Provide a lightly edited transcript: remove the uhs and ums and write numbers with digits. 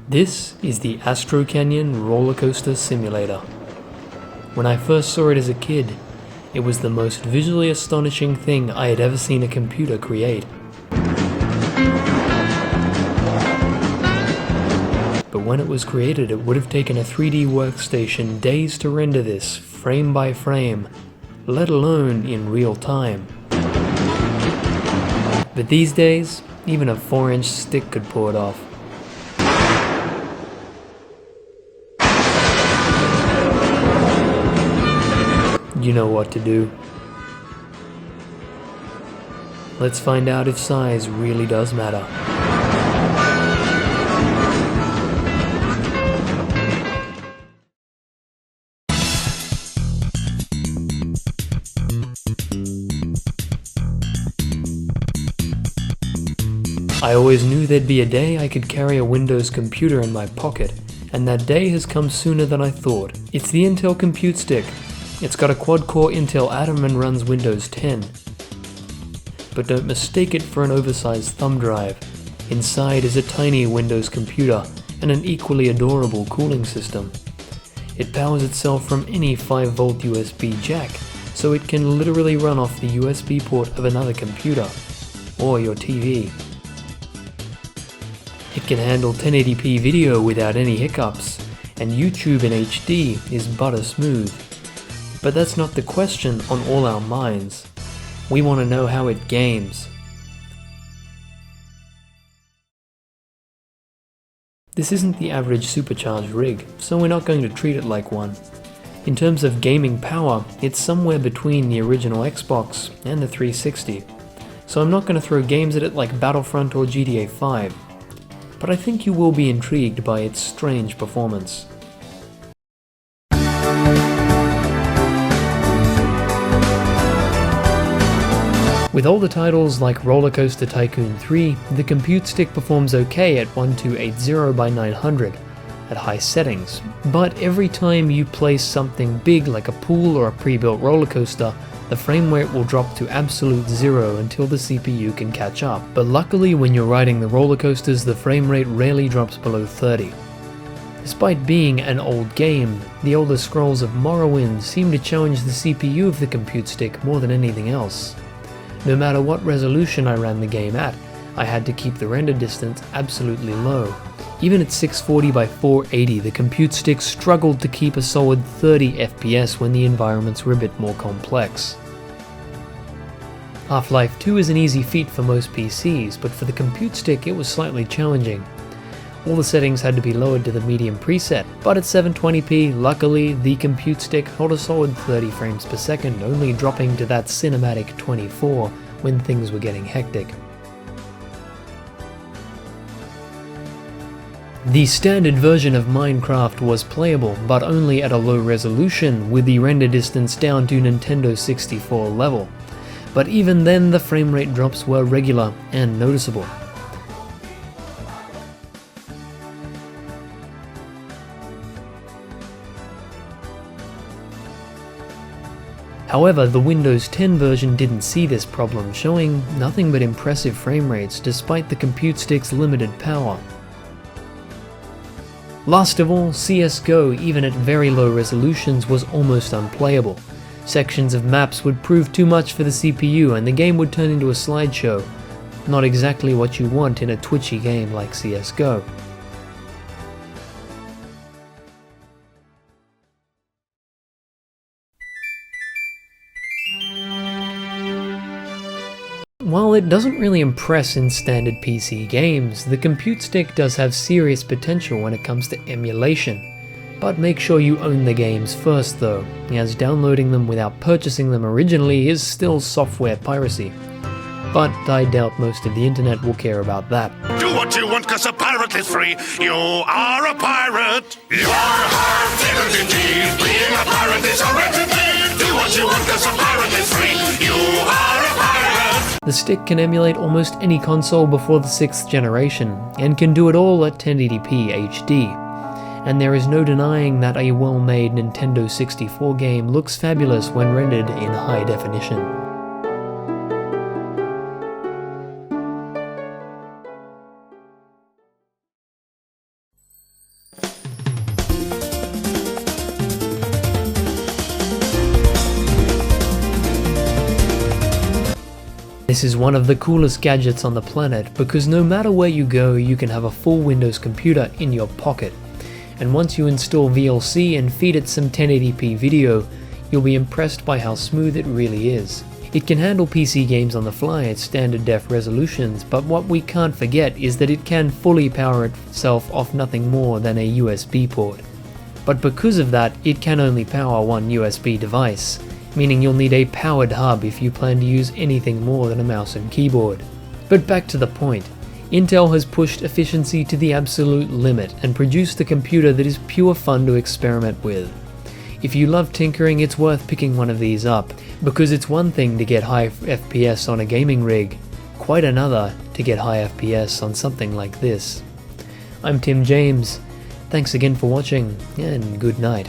This is the Astro Canyon Roller Coaster Simulator. When I first saw it as a kid, it was the most visually astonishing thing I had ever seen a computer create. But when it was created, it would have taken a 3D workstation days to render this, frame by frame, let alone in real time. But these days, even a 4-inch stick could pull it off. You know what to do. Let's find out if size really does matter. I always knew there'd be a day I could carry a Windows computer in my pocket, and that day has come sooner than I thought. It's the Intel Compute Stick. It's got a quad-core Intel Atom and runs Windows 10. But don't mistake it for an oversized thumb drive. Inside is a tiny Windows computer and an equally adorable cooling system. It powers itself from any 5-volt USB jack, so it can literally run off the USB port of another computer, or your TV. It can handle 1080p video without any hiccups, and YouTube in HD is butter smooth. But that's not the question on all our minds. We want to know how it games. This isn't the average supercharged rig, so we're not going to treat it like one. In terms of gaming power, it's somewhere between the original Xbox and the 360. So I'm not going to throw games at it like Battlefront or GTA 5. But I think you will be intrigued by its strange performance. With older titles like Roller Coaster Tycoon 3, the Compute Stick performs okay at 1280 by 900 at high settings, but every time you place something big like a pool or a pre-built roller coaster, the frame rate will drop to absolute zero until the CPU can catch up. But luckily when you're riding the roller coasters, the frame rate rarely drops below 30. Despite being an old game, the Elder Scrolls of Morrowind seem to challenge the CPU of the Compute Stick more than anything else. No matter what resolution I ran the game at, I had to keep the render distance absolutely low. Even at 640 by 480, the Compute Stick struggled to keep a solid 30 FPS when the environments were a bit more complex. Half-Life 2 is an easy feat for most PCs, but for the Compute Stick it was slightly challenging. All the settings had to be lowered to the medium preset, but at 720p, luckily, the Compute Stick held a solid 30 frames per second, only dropping to that cinematic 24 when things were getting hectic. The standard version of Minecraft was playable, but only at a low resolution, with the render distance down to Nintendo 64 level. But even then, the frame rate drops were regular and noticeable. However, the Windows 10 version didn't see this problem, showing nothing but impressive frame rates despite the Compute Stick's limited power. Last of all, Csgo, even at very low resolutions, was almost unplayable. Sections of maps would prove too much for the CPU and the game would turn into a slideshow. Not exactly what you want in a twitchy game like Csgo. While it doesn't really impress in standard PC games, the Compute Stick does have serious potential when it comes to emulation. But make sure you own the games first though, as downloading them without purchasing them originally is still software piracy. But I doubt most of the internet will care about that. Do what you want cause a pirate is free. You are a pirate. You are a pirate indeed. Being a pirate is a wretched thing. Do what you want cause a pirate is free. You are a pirate. The stick can emulate almost any console before the 6th generation, and can do it all at 1080p HD. And there is no denying that a well-made Nintendo 64 game looks fabulous when rendered in high definition. This is one of the coolest gadgets on the planet because no matter where you go, you can have a full Windows computer in your pocket. And once you install VLC and feed it some 1080p video, you'll be impressed by how smooth it really is. It can handle PC games on the fly at standard def resolutions, but what we can't forget is that it can fully power itself off nothing more than a USB port. But because of that, it can only power one USB device, meaning you'll need a powered hub if you plan to use anything more than a mouse and keyboard. But back to the point, Intel has pushed efficiency to the absolute limit and produced a computer that is pure fun to experiment with. If you love tinkering, it's worth picking one of these up, because it's one thing to get high FPS on a gaming rig, quite another to get high FPS on something like this. I'm Tim James, thanks again for watching, and good night.